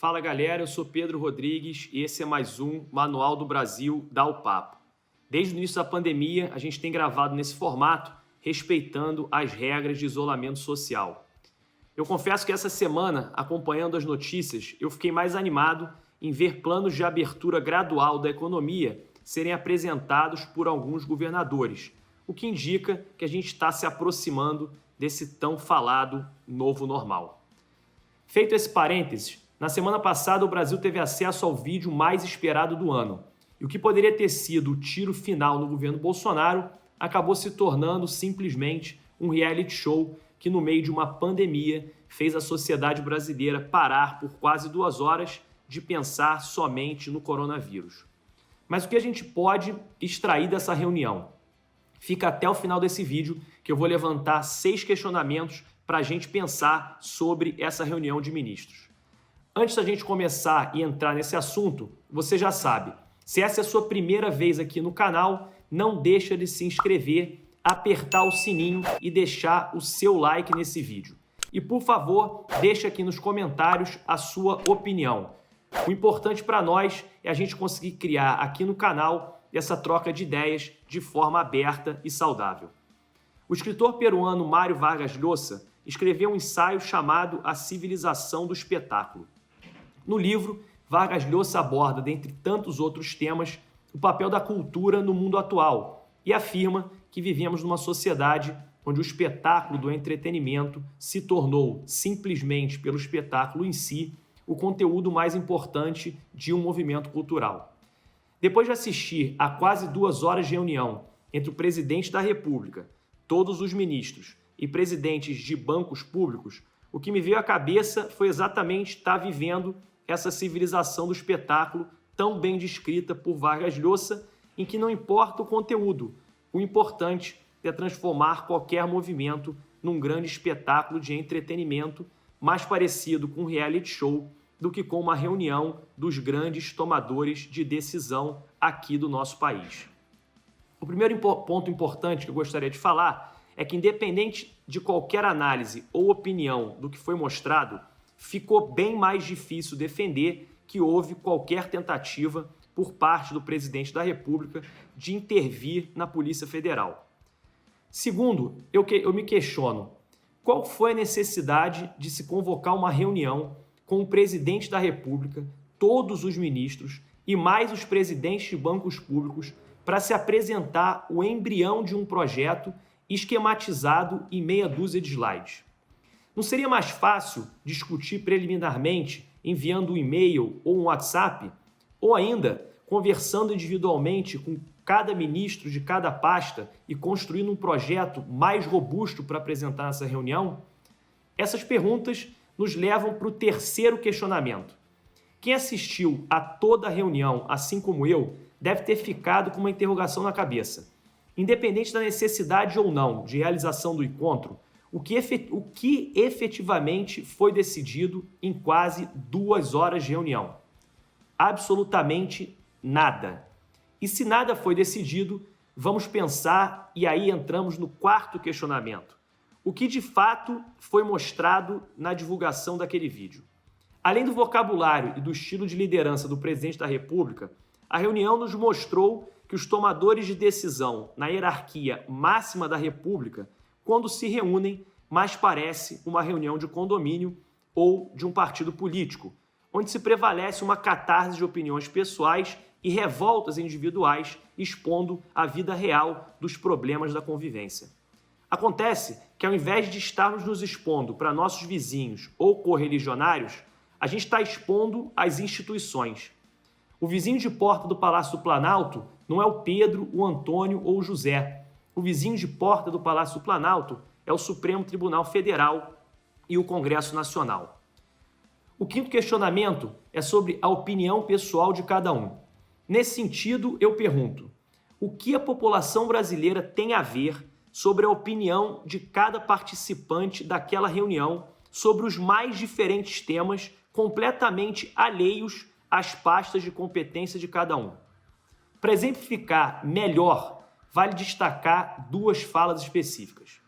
Fala galera, eu sou Pedro Rodrigues e esse é mais um Manual do Brasil Dá o Papo. Desde o início da pandemia, a gente tem gravado nesse formato, respeitando as regras de isolamento social. Eu confesso que essa semana, acompanhando as notícias, eu fiquei mais animado em ver planos de abertura gradual da economia serem apresentados por alguns governadores, o que indica que a gente está se aproximando desse tão falado novo normal. Feito esse parênteses, na semana passada o Brasil teve acesso ao vídeo mais esperado do ano, e o que poderia ter sido o tiro final no governo Bolsonaro acabou se tornando simplesmente um reality show que, no meio de uma pandemia, fez a sociedade brasileira parar por quase 2 horas de pensar somente no coronavírus. Mas o que a gente pode extrair dessa reunião? Fica até o final desse vídeo que eu vou levantar 6 questionamentos para a gente pensar sobre essa reunião de ministros. Antes da gente começar e entrar nesse assunto, você já sabe, se essa é a sua primeira vez aqui no canal, não deixa de se inscrever, apertar o sininho e deixar o seu like nesse vídeo. E por favor, deixa aqui nos comentários a sua opinião. O importante para nós é a gente conseguir criar aqui no canal essa troca de ideias de forma aberta e saudável. O escritor peruano Mário Vargas Llosa escreveu um ensaio chamado A Civilização do Espetáculo. No livro, Vargas Llosa aborda, dentre tantos outros temas, o papel da cultura no mundo atual e afirma que vivemos numa sociedade onde o espetáculo do entretenimento se tornou, simplesmente pelo espetáculo em si, o conteúdo mais importante de um movimento cultural. Depois de assistir a quase 2 horas de reunião entre o presidente da República, todos os ministros e presidentes de bancos públicos, o que me veio à cabeça foi exatamente estar vivendo essa civilização do espetáculo tão bem descrita por Vargas Llosa, em que não importa o conteúdo, o importante é transformar qualquer movimento num grande espetáculo de entretenimento, mais parecido com um reality show do que com uma reunião dos grandes tomadores de decisão aqui do nosso país. O primeiro ponto importante que eu gostaria de falar é que, independente de qualquer análise ou opinião do que foi mostrado, ficou bem mais difícil defender que houve qualquer tentativa por parte do presidente da República de intervir na Polícia Federal. Segundo, eu me questiono, qual foi a necessidade de se convocar uma reunião com o presidente da República, todos os ministros e mais os presidentes de bancos públicos para se apresentar o embrião de um projeto esquematizado em meia dúzia de slides? Não seria mais fácil discutir preliminarmente enviando um e-mail ou um WhatsApp? Ou ainda, conversando individualmente com cada ministro de cada pasta e construindo um projeto mais robusto para apresentar nessa reunião? Essas perguntas nos levam para o terceiro questionamento. Quem assistiu a toda a reunião, assim como eu, deve ter ficado com uma interrogação na cabeça. Independente da necessidade ou não de realização do encontro, o que efetivamente foi decidido em quase 2 horas de reunião? Absolutamente nada. E se nada foi decidido, vamos pensar e aí entramos no quarto questionamento. O que de fato foi mostrado na divulgação daquele vídeo? Além do vocabulário e do estilo de liderança do presidente da República, a reunião nos mostrou que os tomadores de decisão na hierarquia máxima da República, quando se reúnem, mais parece uma reunião de condomínio ou de um partido político, onde se prevalece uma catarse de opiniões pessoais e revoltas individuais expondo a vida real dos problemas da convivência. Acontece que, ao invés de estarmos nos expondo para nossos vizinhos ou correligionários, a gente está expondo as instituições. O vizinho de porta do Palácio do Planalto não é o Pedro, o Antônio ou o José. O vizinho de porta do Palácio do Planalto é o Supremo Tribunal Federal e o Congresso Nacional. O quinto questionamento é sobre a opinião pessoal de cada um. Nesse sentido, eu pergunto, o que a população brasileira tem a ver sobre a opinião de cada participante daquela reunião sobre os mais diferentes temas completamente alheios às pastas de competência de cada um? Para exemplificar melhor, vale destacar 2 falas específicas.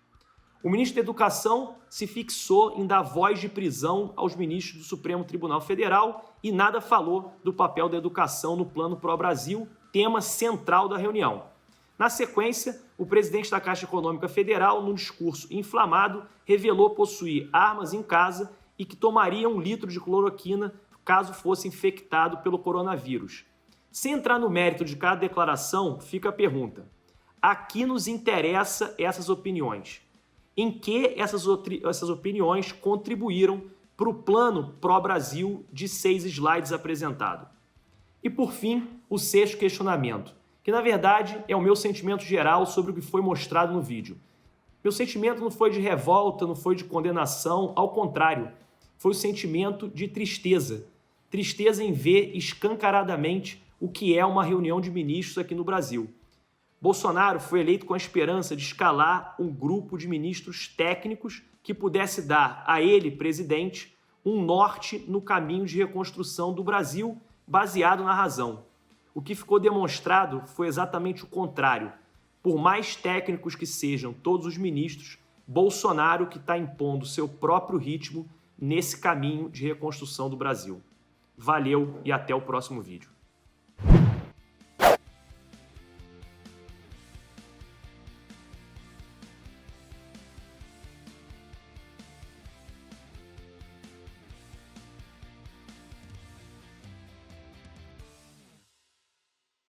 O ministro da Educação se fixou em dar voz de prisão aos ministros do Supremo Tribunal Federal e nada falou do papel da educação no Plano Pro Brasil, tema central da reunião. Na sequência, o presidente da Caixa Econômica Federal, num discurso inflamado, revelou possuir armas em casa e que tomaria 1 litro de cloroquina caso fosse infectado pelo coronavírus. Sem entrar no mérito de cada declaração, fica a pergunta: a que nos interessa essas opiniões? Em que essas opiniões contribuíram para o Plano Pro Brasil de 6 slides apresentado? E por fim, o 6º questionamento, que na verdade é o meu sentimento geral sobre o que foi mostrado no vídeo. Meu sentimento não foi de revolta, não foi de condenação, ao contrário, foi o sentimento de tristeza. Tristeza em ver escancaradamente o que é uma reunião de ministros aqui no Brasil. Bolsonaro foi eleito com a esperança de escalar um grupo de ministros técnicos que pudesse dar a ele, presidente, um norte no caminho de reconstrução do Brasil baseado na razão. O que ficou demonstrado foi exatamente o contrário. Por mais técnicos que sejam todos os ministros, Bolsonaro que está impondo seu próprio ritmo nesse caminho de reconstrução do Brasil. Valeu e até o próximo vídeo.